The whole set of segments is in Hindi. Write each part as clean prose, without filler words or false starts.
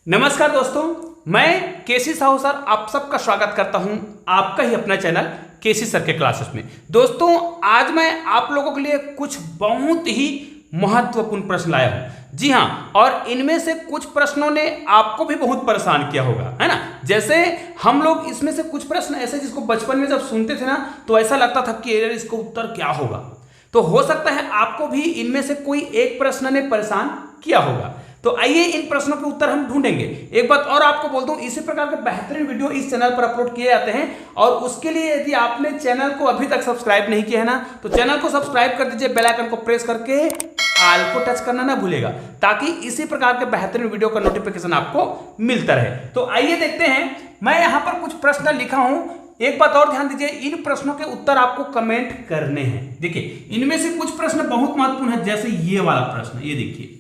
नमस्कार दोस्तों, मैं केसी साहू सर आप सबका स्वागत करता हूं आपका ही अपना चैनल केसी सर के क्लासेस में। दोस्तों आज मैं आप लोगों के लिए कुछ बहुत ही महत्वपूर्ण प्रश्न लाया हूं। जी हाँ, और इनमें से कुछ प्रश्नों ने आपको भी बहुत परेशान किया होगा, है ना। जैसे हम लोग इसमें से कुछ प्रश्न ऐसे जिसको बचपन में जब सुनते थे ना तो ऐसा लगता था कि यार इसका उत्तर क्या होगा। तो हो सकता है आपको भी इनमें से कोई एक प्रश्न ने परेशान किया होगा। तो आइए इन प्रश्नों के उत्तर हम ढूंढेंगे। एक बात और आपको बोल दूं, इसी प्रकार के बेहतरीन वीडियो इस चैनल पर अपलोड किए जाते हैं और उसके लिए यदि आपने चैनल को अभी तक सब्सक्राइब नहीं किया है ना तो चैनल को सब्सक्राइब कर दीजिए, बेल आइकन को प्रेस करके ऑल को टच करना ना भूलेगा ताकि इसी प्रकार के बेहतरीन वीडियो का नोटिफिकेशन आपको मिलता रहे। तो आइए देखते हैं, मैं यहां पर कुछ प्रश्न लिखा हूं। एक बात और ध्यान दीजिए, इन प्रश्नों के उत्तर आपको कमेंट करने हैं। देखिए इनमें से कुछ प्रश्न बहुत महत्वपूर्ण है, जैसे ये वाला प्रश्न, ये देखिए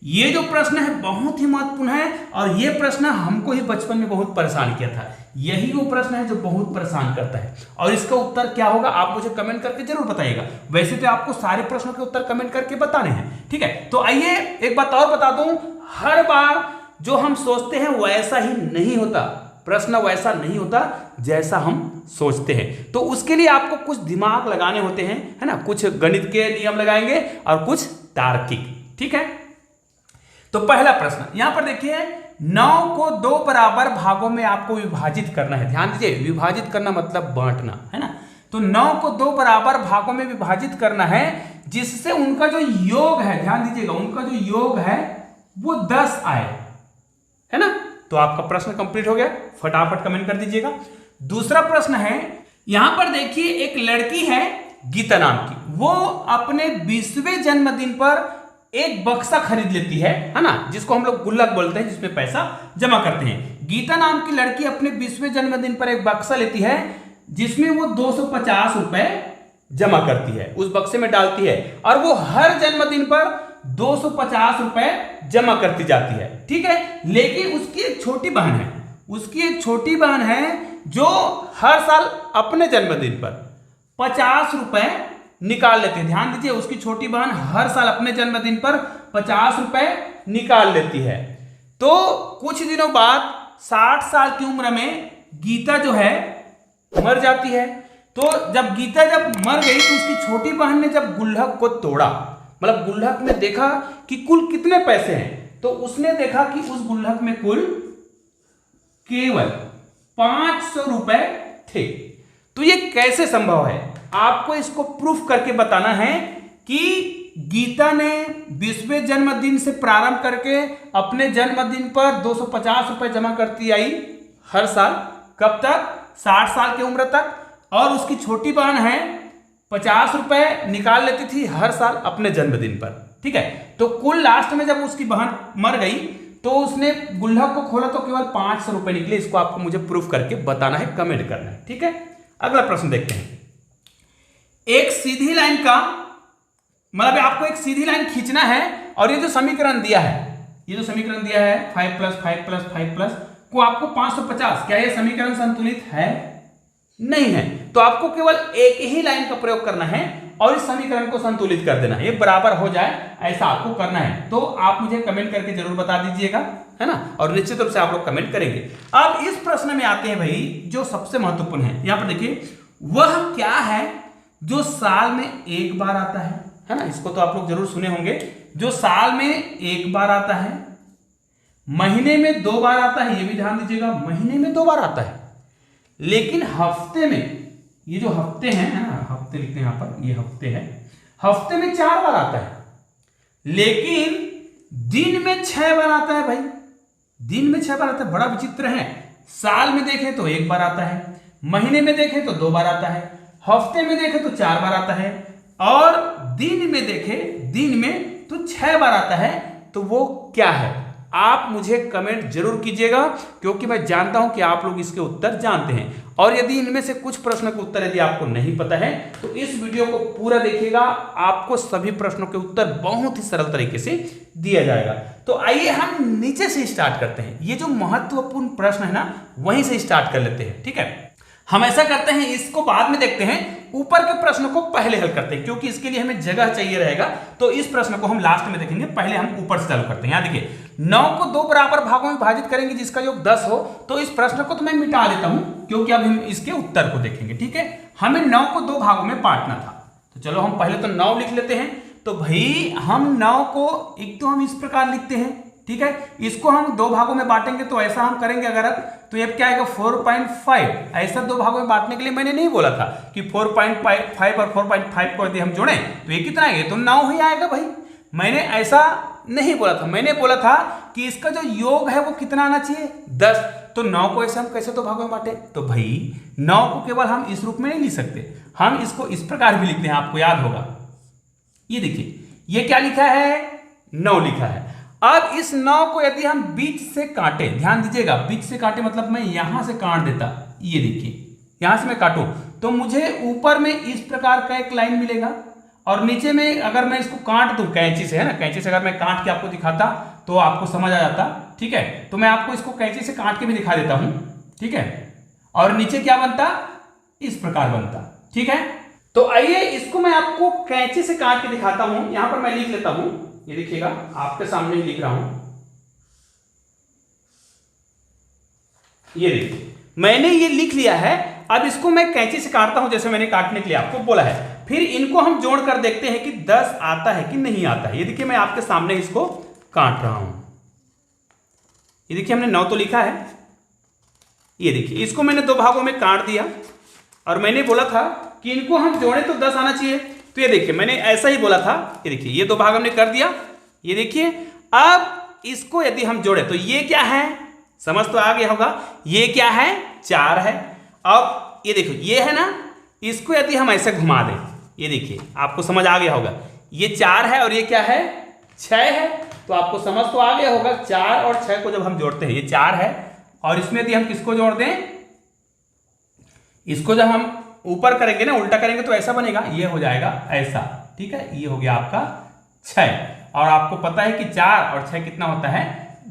ये जो प्रश्न है बहुत ही महत्वपूर्ण है और ये प्रश्न हमको ही बचपन में बहुत परेशान किया था। यही वो प्रश्न है जो बहुत परेशान करता है और इसका उत्तर क्या होगा आप मुझे कमेंट करके जरूर बताइएगा। वैसे तो आपको सारे प्रश्नों के उत्तर कमेंट करके बताने हैं, ठीक है। तो आइए एक बात और बता दूं, हर बार जो हम सोचते हैं वैसा ही नहीं होता, प्रश्न वैसा नहीं होता जैसा हम सोचते हैं। तो उसके लिए आपको कुछ दिमाग लगाने होते हैं, है ना। कुछ गणित के नियम लगाएंगे और कुछ तार्किक, ठीक है। तो पहला प्रश्न यहां पर देखिए, 9 को 2 बराबर भागों में आपको विभाजित करना है। ध्यान दीजिए, विभाजित करना मतलब बांटना, है ना। तो 9 को 2 बराबर भागों में विभाजित करना है जिससे उनका जो योग है, ध्यान दीजिएगा, उनका जो योग है वो 10 आए, है ना। तो आपका प्रश्न कंप्लीट हो गया, फटाफट कमेंट कर दीजिएगा। दूसरा प्रश्न है, यहां पर देखिए एक लड़की है गीता नाम की, वो अपने 20वें जन्मदिन पर एक बक्सा खरीद लेती है ना, जिसको हम लोग गुल्लक बोलते हैं, जिसमें पैसा जमा करते हैं। गीता नाम की लड़की अपने 20वें जन्मदिन पर एक बक्सा लेती है जिसमें वो 250 रुपए जमा करती है, उस बक्से में डालती है और वो हर जन्मदिन पर 250 रुपए जमा करती जाती है, ठीक है। लेकिन उसकी एक छोटी बहन है, उसकी एक छोटी बहन है जो हर साल अपने जन्मदिन पर 50 रुपए निकाल लेते हैं। ध्यान दीजिए, उसकी छोटी बहन हर साल अपने जन्मदिन पर 50 रुपए निकाल लेती है। तो कुछ दिनों बाद 60 साल की उम्र में गीता जो है मर जाती है। तो जब गीता मर गई तो उसकी छोटी बहन ने जब गुल्लक को तोड़ा, मतलब गुल्लक में देखा कि कुल कितने पैसे हैं, तो उसने देखा कि उस गुल्लक में कुल केवल 500 रुपए थे। तो ये कैसे संभव है, आपको इसको प्रूफ करके बताना है कि गीता ने 20वें जन्मदिन से प्रारंभ करके अपने जन्मदिन पर 250 रुपए जमा करती आई हर साल, कब तक, 60 साल की उम्र तक। और उसकी छोटी बहन है 50 रुपए निकाल लेती थी हर साल अपने जन्मदिन पर, ठीक है। तो कुल लास्ट में जब उसकी बहन मर गई तो उसने गुल्लक को खोला तो केवल 500 रुपए निकले। इसको आपको मुझे प्रूफ करके बताना है, कमेंट करना है, ठीक है। अगला प्रश्न देखते हैं, एक सीधी लाइन का मतलब आपको एक सीधी लाइन खींचना है और ये जो समीकरण दिया है, ये जो समीकरण दिया है 5 + 5 + 5 को आपको 550, क्या ये समीकरण संतुलित है? नहीं है। तो आपको केवल एक ही लाइन का प्रयोग करना है और इस समीकरण को संतुलित कर देना है, ये बराबर हो जाए ऐसा आपको करना है। तो आप मुझे कमेंट करके जरूर बता दीजिएगा, है ना, और निश्चित रूप से आप लोग कमेंट करेंगे। अब इस प्रश्न में आते हैं भाई जो सबसे महत्वपूर्ण है। यहां पर देखिए, वह क्या है जो साल में एक बार आता है ना। इसको तो आप लोग जरूर सुने होंगे, जो साल में एक बार आता है, महीने में 2 बार आता है, ये भी ध्यान दीजिएगा, महीने में 2 बार आता है। लेकिन हफ्ते में, ये जो हफ्ते हैं, है ना, हफ्ते लिखते हैं यहां पर, ये हफ्ते है, हफ्ते में 4 बार आता है। लेकिन दिन में 6 बार आता है भाई, दिन में 6 बार आता है। बड़ा विचित्र है, साल में देखें तो 1 बार आता है, महीने में देखें तो 2 बार आता है, हफ्ते में देखें तो 4 बार आता है और दिन में देखें, दिन में तो 6 बार आता है। तो वो क्या है, आप मुझे कमेंट जरूर कीजिएगा क्योंकि मैं जानता हूं कि आप लोग इसके उत्तर जानते हैं। और यदि इनमें से कुछ प्रश्नों के उत्तर यदि आपको नहीं पता है तो इस वीडियो को पूरा देखिएगा, आपको सभी प्रश्नों के उत्तर बहुत ही सरल तरीके से दिया जाएगा। तो आइए हम नीचे से स्टार्ट करते हैं, ये जो महत्वपूर्ण प्रश्न है ना वहीं से स्टार्ट कर लेते हैं, ठीक है। हम ऐसा करते हैं, इसको बाद में देखते हैं, ऊपर के प्रश्न को पहले हल करते हैं क्योंकि इसके लिए हमें जगह चाहिए रहेगा। तो इस प्रश्न को हम लास्ट में देखेंगे, पहले हम ऊपर से चालू करते हैं। यहां देखिए, 9 को 2 बराबर भागों में विभाजित करेंगे जिसका योग 10 हो, तो इस प्रश्न को तो मैं मिटा देता हूं क्योंकि अब हम इसके उत्तर को देखेंगे। ठीक है, हमें 9 को 2 भागों में बांटना था, तो चलो हम पहले तो 9 लिख लेते हैं। तो भाई हम 9 को एक तो हम इस प्रकार लिखते हैं, ठीक है, इसको हम 2 भागों में बांटेंगे तो ऐसा हम करेंगे अगर, तो ये क्या आएगा 4.5। ऐसा 2 भागों में बांटने के लिए मैंने नहीं बोला था कि 4.5 और 4.5 को यदि हम जोड़ें तो ये कितना आएगा, तो 9 ही आएगा भाई। मैंने ऐसा नहीं बोला था, मैंने बोला था कि इसका जो योग है वो कितना आना चाहिए 10। तो 9 को ऐसे हम कैसे 2 भागों में बांटे, तो भाई 9 को केवल हम इस रूप में नहीं लिख सकते, हम इसको इस प्रकार भी लिखते हैं, आपको याद होगा। ये देखिए ये क्या लिखा है, 9 लिखा है। अब इस 9 को यदि हम बीच से काटे, ध्यान दीजिएगा, बीच से काटे मतलब मैं यहां से काट देता, ये देखिए यहां से मैं काटूं तो मुझे ऊपर में इस प्रकार का एक लाइन मिलेगा और नीचे में अगर मैं इसको काट दूं कैंची से, है ना, कैंची से अगर मैं काट के आपको दिखाता तो आपको समझ आ जाता। ठीक है, तो मैं आपको इसको कैंची से काट के भी दिखा देता हूं। ठीक है, और नीचे क्या बनता, इस प्रकार बनता। ठीक है, तो आइए इसको मैं आपको कैंची से काट के दिखाता हूं। यहां पर मैं लिख लेता हूं, ये देखिएगा आपके सामने ही लिख रहा हूं। ये देखिए मैंने ये लिख लिया है। अब इसको मैं कैंची से काटता हूं जैसे मैंने काटने के लिए आपको बोला है, फिर इनको हम जोड़ कर देखते हैं कि 10 आता है कि नहीं आता है। ये देखिए मैं आपके सामने इसको काट रहा हूं। ये देखिए हमने 9 तो लिखा है, ये देखिए इसको मैंने 2 भागों में काट दिया और मैंने बोला था कि इनको हम जोड़े तो 10 आना चाहिए। तो ये देखिए मैंने ऐसा ही बोला था, ये देखिए ये 2 भाग हमने कर दिया। ये देखिए अब इसको यदि हम जोड़े तो ये क्या है, समझ तो आ गया होगा, ये क्या है 4 है। अब ये देखो ये है ना, इसको यदि हम ऐसे घुमा दें, ये देखिए आपको समझ आ गया होगा, ये 4 है और ये क्या है 6 है। तो आपको समझ तो आ गया होगा, 4 और 6 को जब हम जोड़ते हैं ये 4 है और इसमें यदि हम किसको जोड़ दें, इसको जब हम ऊपर करेंगे ना, उल्टा करेंगे तो ऐसा बनेगा, ये हो जाएगा ऐसा। ठीक है, ये हो गया आपका 6 और आपको पता है कि 4 और 6 कितना होता है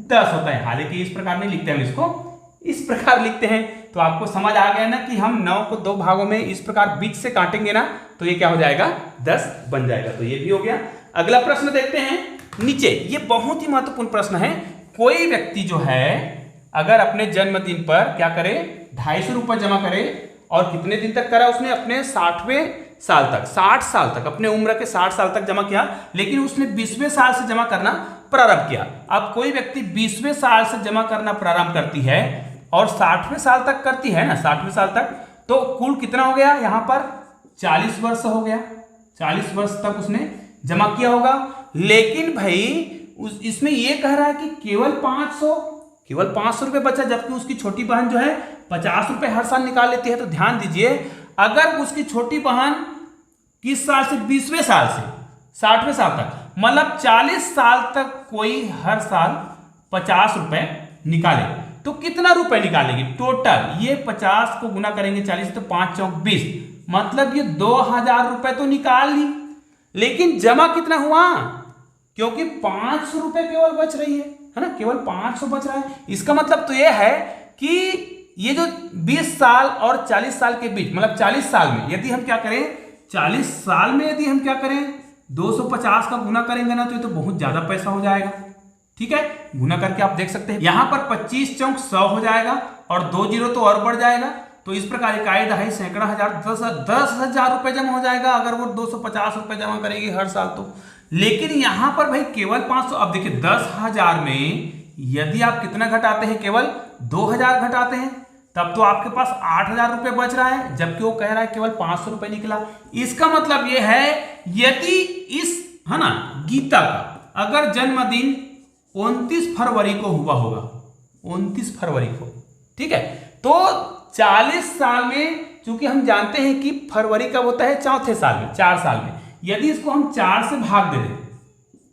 10 होता है। हालांकि इस प्रकार नहीं लिखते, हम इसको इस प्रकार लिखते हैं। तो आपको समझ आ गया ना कि हम 9 को 2 भागों में इस प्रकार बीच से काटेंगे ना तो ये क्या हो जाएगा 10 बन जाएगा। तो ये भी हो गया। अगला प्रश्न देखते हैं नीचे, ये बहुत ही महत्वपूर्ण प्रश्न है। कोई व्यक्ति जो है अगर अपने जन्मदिन पर क्या करे 250 रुपये जमा करे और कितने दिन तक करा उसने, अपने 60वें साल तक, 60 साल तक, अपने उम्र के 60 साल तक जमा किया, लेकिन उसने 20वें साल से जमा करना प्रारंभ किया। अब कोई व्यक्ति 20वें साल से जमा करना प्रारंभ करती है और 60वें साल तक करती है ना, 60वें साल तक, तो कुल कितना हो गया यहाँ पर 40 वर्ष हो गया। 40 वर्ष तक उसने जमा किया होगा। लेकिन भाई इसमें यह कह रहा है कि केवल 500 रुपए बचा, जबकि उसकी छोटी बहन जो है 50 रुपए हर साल निकाल लेती है। तो ध्यान दीजिए, अगर उसकी छोटी बहन किस साल से, 20वें साल से 60वें साल तक, मतलब 40 साल तक कोई हर साल 50 रुपए निकाले तो कितना रुपए निकालेगी टोटल, ये 50 को गुना करेंगे 40 तो 5 चौक 20, मतलब ये 2000 रुपए तो निकाल ली, लेकिन जमा कितना हुआ, क्योंकि 500 रुपए केवल बच रही है ना, केवल 500 बच रहा है। इसका मतलब तो ये है कि ये जो 20 साल और 40 साल के बीच, मतलब 40 साल में यदि हम क्या करें, 40 साल में यदि हम क्या करें 250 का गुना करेंगे ना तो ये तो बहुत ज्यादा पैसा हो जाएगा। ठीक है, गुना करके आप देख सकते हैं यहां पर 25 चौक 100 हो जाएगा और 2 जीरो तो और बढ़ जाएगा। तो इस प्रकार इकाई दहाई सैकड़ा हजार 10,000 रुपए जमा हो जाएगा अगर वो 250 रुपए जमा करेगी हर साल तो। लेकिन यहां पर भाई केवल 500, अब देखिए 10,000 में यदि आप कितना घटाते हैं, केवल 2,000 घटाते हैं, तब तो आपके पास 8,000 रुपए बच रहा है, जबकि वो कह रहा है केवल 500 रुपए निकला। इसका मतलब ये है यदि इस, है ना, गीता का अगर जन्मदिन 29 फरवरी को हुआ होगा, 29 फरवरी को, ठीक है, तो 40 साल में, चूंकि हम जानते हैं कि फरवरी कब होता है, चौथे साल में, 4 साल में, यदि इसको हम 4 से भाग दे दें,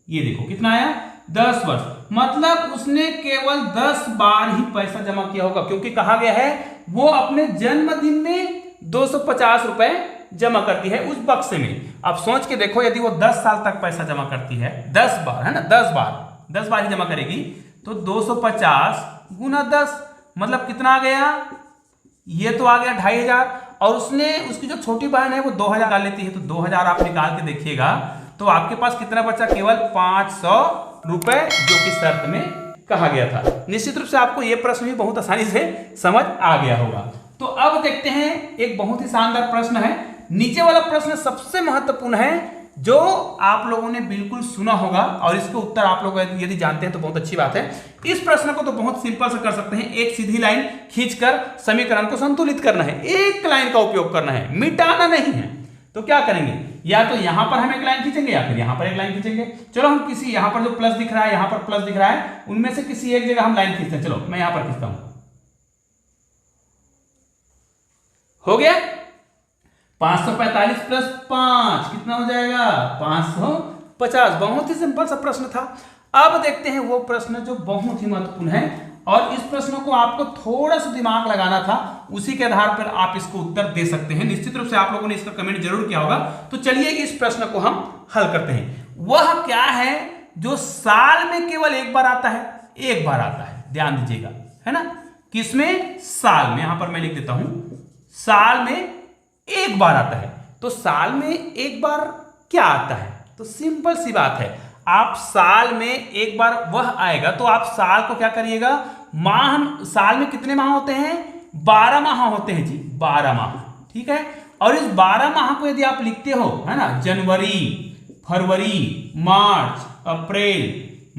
ये देखो कितना आया 10 वर्ष, मतलब उसने केवल 10 बार ही पैसा जमा किया होगा, क्योंकि कहा गया है वो अपने जन्मदिन में 250 रुपए जमा करती है उस बक्से में। अब सोच के देखो, यदि वो 10 साल तक पैसा जमा करती है, 10 बार, है ना, 10 बार ही जमा करेगी, तो 250 गुना 10 मतलब कितना आ गया, ये तो आ गया 2,500, और उसने, उसकी जो छोटी बहन है वो 2,000 निकाल लेती है, तो 2,000 आप निकाल के देखिएगा तो आपके पास कितना बचा, केवल 500 रुपए, जो कि शर्त में कहा गया था। निश्चित रूप से आपको यह प्रश्न भी बहुत आसानी से समझ आ गया होगा। तो अब देखते हैं एक बहुत ही शानदार प्रश्न है। नीचे वाला प्रश्न सबसे महत्वपूर्ण है, जो आप लोगों ने बिल्कुल सुना होगा और इसके उत्तर आप लोग यदि जानते हैं तो बहुत अच्छी बात है। इस प्रश्न को तो बहुत सिंपल से कर सकते हैं। एक सीधी लाइन खींचकर समीकरण को संतुलित करना है, एक लाइन का उपयोग करना है, मिटाना नहीं है। तो क्या करेंगे, या तो यहां पर हम एक लाइन खींचेंगे या फिर यहां पर एक लाइन खींचेंगे। चलो हम किसी, यहां पर जो प्लस दिख रहा है, यहां पर प्लस दिख रहा है, उनमें से किसी एक जगह हम लाइन खींचते हैं। चलो मैं यहां पर खींचता हूं, हो गया 545 प्लस 5 कितना हो जाएगा 550। बहुत ही सिंपल सा प्रश्न था। अब देखते हैं वो प्रश्न जो बहुत ही महत्वपूर्ण है, और इस प्रश्न को आपको थोड़ा सा दिमाग लगाना था, उसी के आधार पर आप इसको उत्तर दे सकते हैं। निश्चित रूप से आप लोगों ने इसका कमेंट जरूर किया होगा। तो चलिए इस प्रश्न को हम हल करते हैं। वह क्या है जो साल में केवल एक बार आता है, एक बार आता है, ध्यान दीजिएगा, है ना। किसमें, साल में। यहां पर मैं लिख देता हूं, साल में एक बार आता है। तो साल में एक बार क्या आता है, तो सिंपल सी बात है, आप साल में एक बार वह आएगा तो आप साल को क्या करिएगा, माह, साल में कितने माह होते हैं, 12 माह होते हैं जी, 12 माह, ठीक है। और इस 12 माह को यदि आप लिखते हो, है ना, जनवरी, फरवरी, मार्च, अप्रैल,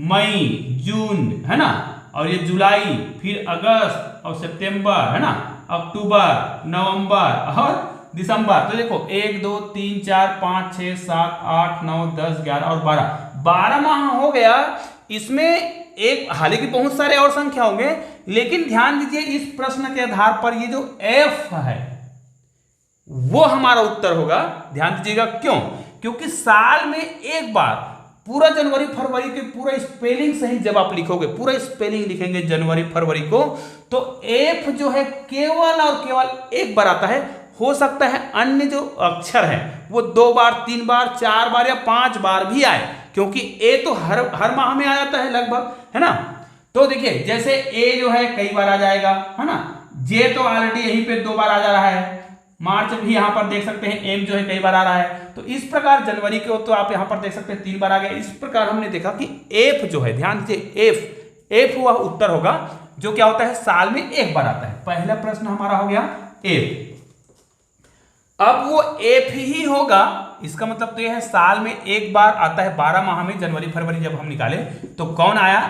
मई, जून, है ना, और ये जुलाई, फिर अगस्त और सितंबर, है ना, अक्टूबर, नवंबर और दिसंबर। तो देखो 1 2 3 4 5 6 7 8 9 10 11 और 12 माह हो गया। इसमें एक, हालांकि बहुत सारे और संख्या होंगे, लेकिन ध्यान दीजिए इस प्रश्न के आधार पर ये जो एफ है वो हमारा उत्तर होगा। ध्यान दीजिएगा, क्यों, क्योंकि साल में एक बार पूरा जनवरी फरवरी के पूरा स्पेलिंग सही जब आप लिखोगे, पूरा स्पेलिंग लिखेंगे जनवरी फरवरी को, तो एफ जो है केवल और केवल एक बार आता है। हो सकता है अन्य जो अक्षर है वो 2 बार, 3 बार, 4 बार या 5 बार भी आए, क्योंकि ए तो हर माह में आ जाता है लगभग, है ना। तो देखिए जैसे ए जो है कई बार आ जाएगा, है ना। जे तो ऑलरेडी यहीं पे 2 बार आ जा रहा है। मार्च भी यहां पर देख सकते हैं, एम जो है कई बार आ रहा है। तो इस प्रकार जनवरी के तो आप यहां पर देख सकते हैं 3 बार आ गया। इस प्रकार हमने देखा कि एफ जो है, ध्यान दीजिए, एफ वह उत्तर होगा जो क्या होता है, साल में एक बार आता है। पहला प्रश्न हमारा हो गया एफ। अब वो एफ ही होगा, इसका मतलब तो यह है साल में एक बार आता है 12 माह में, जनवरी फरवरी जब हम निकाले तो कौन आया,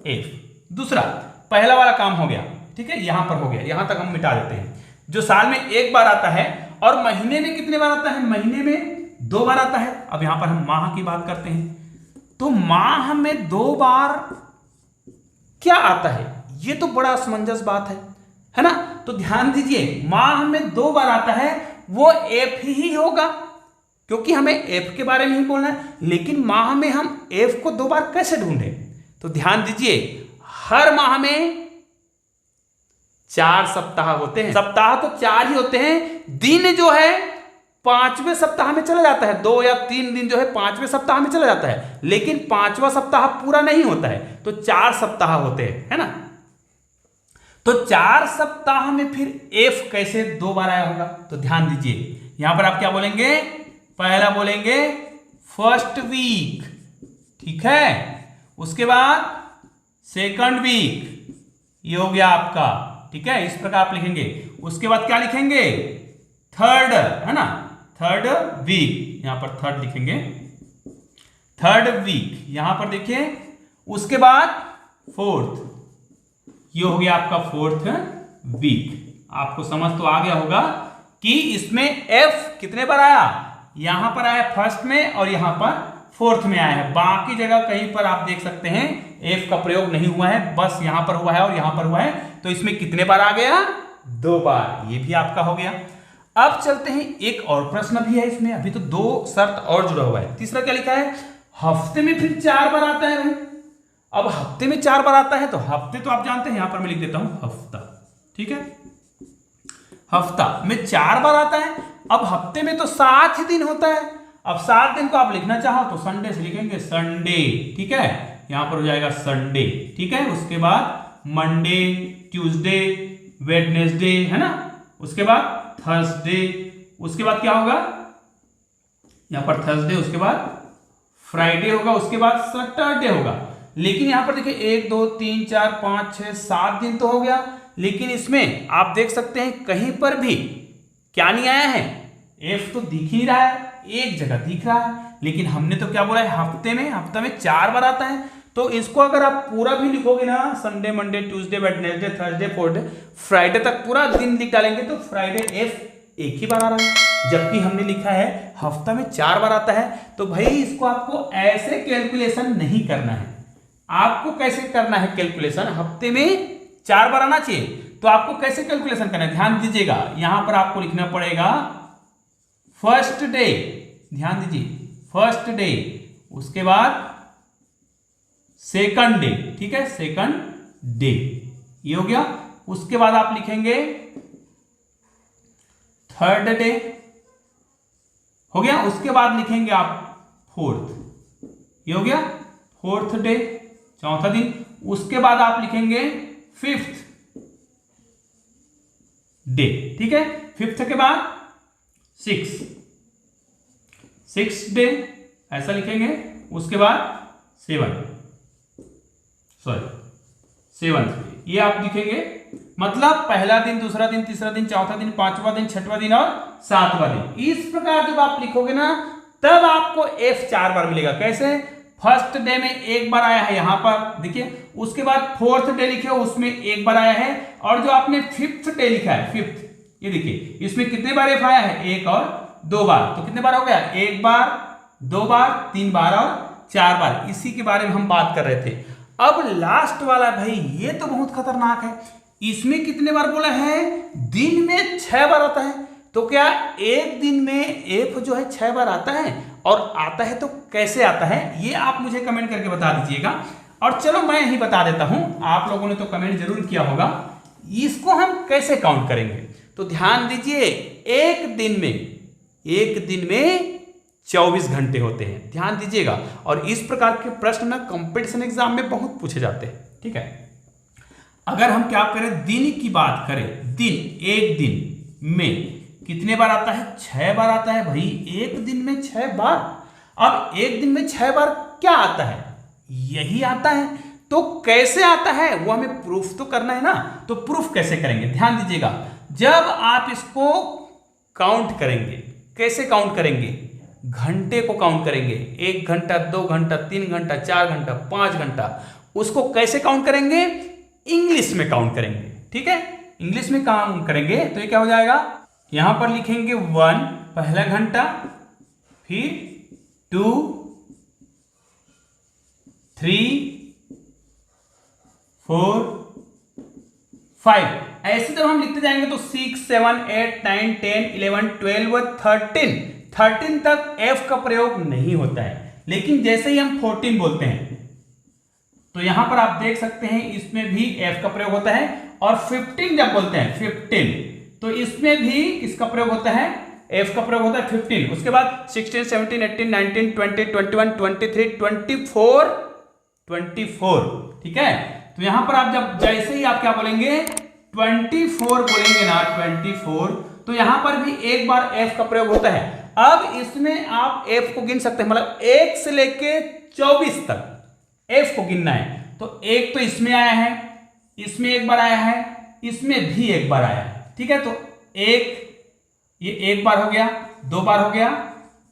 एफ। दूसरा, पहला वाला काम हो गया, ठीक है, यहां पर हो गया, यहां तक हम मिटा देते हैं। जो साल में एक बार आता है और महीने में कितने बार आता है, महीने में 2 बार आता है। अब यहां पर हम माह की बात करते हैं, तो माह में 2 बार क्या आता है, ये तो बड़ा असमंजस बात है ना। तो ध्यान दीजिए, माह में 2 बार आता है वो एफ ही होगा, क्योंकि हमें एफ के बारे में ही बोलना है। लेकिन माह में हम एफ को 2 बार कैसे ढूंढें, तो ध्यान दीजिए, हर माह में 4 सप्ताह होते हैं। सप्ताह तो 4 ही होते हैं, दिन जो है 5वें सप्ताह में चला जाता है, 2 या 3 दिन जो है 5वें सप्ताह में चला जाता है, लेकिन 5वां सप्ताह पूरा नहीं होता है। तो 4 सप्ताह होते हैं, है ना। तो 4 सप्ताह में फिर एफ कैसे 2 बार आया होगा, तो ध्यान दीजिए, यहां पर आप क्या बोलेंगे, पहला बोलेंगे फर्स्ट वीक, ठीक है, उसके बाद सेकंड वीक, ये हो गया आपका, ठीक है, इस प्रकार आप लिखेंगे। उसके बाद क्या लिखेंगे, थर्ड, है ना, थर्ड वीक, यहां पर थर्ड लिखेंगे, थर्ड वीक, यहां पर देखिए। उसके बाद फोर्थ, ये हो गया आपका फोर्थ वीक। आपको समझ तो आ गया होगा कि इसमें एफ कितने बार आया, यहां पर आया फर्स्ट में और यहां पर फोर्थ में आया है। बाकी जगह कहीं पर आप देख सकते हैं एफ का प्रयोग नहीं हुआ है, बस यहां पर हुआ है और यहां पर हुआ है। तो इसमें कितने बार आ गया, 2 बार, ये भी आपका हो गया। अब चलते हैं, एक और प्रश्न भी है इसमें, अभी तो 2 शर्त और जुड़ा हुआ है। तीसरा क्या लिखा है, हफ्ते में फिर 4 बार आता है भाई। अब हफ्ते में 4 बार आता है, तो हफ्ते तो आप जानते हैं, यहां पर मैं लिख देता हूं हफ्ता, ठीक है, हफ्ता में 4 बार आता है। अब हफ्ते में तो 7 ही दिन होता है। अब 7 दिन को आप लिखना चाहो तो संडे से लिखेंगे संडे, ठीक है, यहां पर हो जाएगा संडे, ठीक है। उसके बाद मंडे, ट्यूसडे, वेडनेसडे, है ना, उसके बाद थर्सडे, उसके बाद क्या होगा, यहां पर थर्सडे, उसके बाद फ्राइडे होगा, उसके बाद सैटरडे होगा। लेकिन यहाँ पर देखिए 1 2 3 4 5 6 7 दिन तो हो गया, लेकिन इसमें आप देख सकते हैं कहीं पर भी क्या नहीं आया है, एफ तो दिख ही नहीं रहा है, एक जगह दिख रहा है। लेकिन हमने तो क्या बोला है, हफ्ते में 4 बार आता है। तो इसको अगर आप पूरा भी लिखोगे ना, Sunday Monday Tuesday Wednesday Thursday फोर्डे फ्राइडे तक पूरा दिन लिख डालेंगे तो फ्राइडे एफ एक ही बार आ रहा है, जबकि हमने लिखा है हफ्ता में 4 बार आता है। तो भाई इसको आपको ऐसे कैलकुलेशन नहीं करना है। आपको कैसे करना है कैलकुलेशन, हफ्ते में 4 बार आना चाहिए, तो आपको कैसे कैलकुलेशन करना है, ध्यान दीजिएगा। यहां पर आपको लिखना पड़ेगा फर्स्ट डे, ध्यान दीजिए फर्स्ट डे, उसके बाद सेकंड डे, ठीक है, सेकंड डे, ये हो गया। उसके बाद आप लिखेंगे थर्ड डे, हो गया। उसके बाद लिखेंगे आप फोर्थ, ये हो गया फोर्थ डे, चौथा दिन। उसके बाद आप लिखेंगे फिफ्थ डे, ठीक है, फिफ्थ के बाद सिक्स डे, ऐसा लिखेंगे। उसके बाद सेवंथ, ये आप लिखेंगे। मतलब पहला दिन, दूसरा दिन, तीसरा दिन, चौथा दिन, पांचवा दिन, छठवां दिन और सातवां दिन। इस प्रकार जब आप लिखोगे ना, तब आपको एफ 4 बार मिलेगा। कैसे, फर्स्ट डे में एक बार आया है यहां पर देखिए, उसके बाद फोर्थ डे लिखे उसमें एक बार आया है, और जो आपने फिफ्थ डे लिखा है, फिफ्थ, ये देखिए इसमें कितने बार एफ आया है, 1 और 2 बार। तो कितने बार हो गया, 1 बार, 2 बार, 3 बार और 4 बार। इसी के बारे में हम बात कर रहे थे। अब लास्ट वाला भाई ये तो बहुत खतरनाक है, इसमें कितने बार बोला है, दिन में 6 बार आता है। तो क्या एक दिन में एफ जो है 6 बार आता है, और आता है तो कैसे आता है, ये आप मुझे कमेंट करके बता दीजिएगा। और चलो मैं ही बता देता हूं, आप लोगों ने तो कमेंट जरूर किया होगा। इसको हम कैसे काउंट करेंगे, तो ध्यान दीजिए, एक दिन में 24 घंटे होते हैं, ध्यान दीजिएगा। और इस प्रकार के प्रश्न ना कंपटीशन एग्जाम में बहुत पूछे जाते हैं, ठीक है। अगर हम क्या करें, दिन की बात करें, दिन, एक दिन में कितने बार आता है, 6 बार आता है भाई, एक दिन में 6 बार। अब एक दिन में 6 बार क्या आता है, यही आता है। तो कैसे आता है वो हमें प्रूफ तो करना है ना, तो प्रूफ कैसे करेंगे, ध्यान दीजिएगा। जब आप इसको काउंट करेंगे, कैसे काउंट करेंगे, घंटे को काउंट करेंगे, 1 घंटा, 2 घंटा, 3 घंटा, 4 घंटा, 5 घंटा। उसको कैसे काउंट करेंगे, इंग्लिश में काउंट करेंगे, ठीक है, इंग्लिश में काउंट करेंगे। तो ये क्या हो जाएगा, यहां पर लिखेंगे 1 पहला घंटा, फिर 2 3 4 5, ऐसे जब हम लिखते जाएंगे तो 6 7 8 9 10 11 12 13 तक एफ का प्रयोग नहीं होता है। लेकिन जैसे ही हम 14 बोलते हैं तो यहां पर आप देख सकते हैं इसमें भी एफ का प्रयोग होता है। और 15 जब बोलते हैं 15, तो इसमें भी इसका प्रयोग होता है, एफ का प्रयोग होता है 15। उसके बाद 16 17 18 19 20 21 23 24, ठीक है। तो यहां पर आप जब जैसे ही आप क्या बोलेंगे 24 बोलेंगे ना, 24, तो यहां पर भी एक बार एफ का प्रयोग होता है। अब इसमें आप एफ को गिन सकते हैं, मतलब 1 से लेके 24 तक एफ को गिनना है। तो एक तो इसमें आया है, इसमें एक बार आया है, इसमें भी एक बार आया है, ठीक है। तो ये एक बार हो गया, 2 बार हो गया,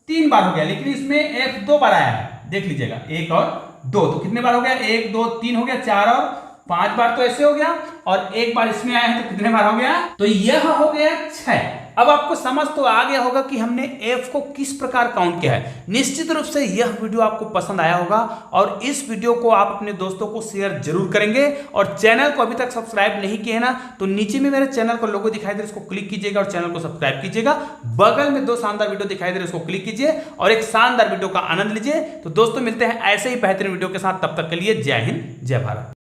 3 बार हो गया, लेकिन इसमें एफ 2 बार आया है, देख लीजिएगा, 1 और 2, तो कितने बार हो गया, 1 2 3 हो गया, 4 और 5 बार तो ऐसे हो गया, और एक बार इसमें आया है तो कितने बार हो गया, तो यह हो गया 6। अब आपको समझ तो आ गया होगा कि हमने एफ को किस प्रकार काउंट किया है। निश्चित रूप से यह वीडियो आपको पसंद आया होगा, और इस वीडियो को आप अपने दोस्तों को शेयर जरूर करेंगे। और चैनल को अभी तक सब्सक्राइब नहीं किए हैं ना, तो नीचे में मेरे चैनल का लोगो दिखाई दे रहा है, इसको क्लिक कीजिएगा और चैनल को सब्सक्राइब कीजिएगा। बगल में 2 शानदार वीडियो दिखाई दे रहे हैं, उसको क्लिक कीजिए और एक शानदार वीडियो का आनंद लीजिए। तो दोस्तों मिलते हैं ऐसे ही बेहतरीन वीडियो के साथ, तब तक के लिए जय हिंद, जय भारत।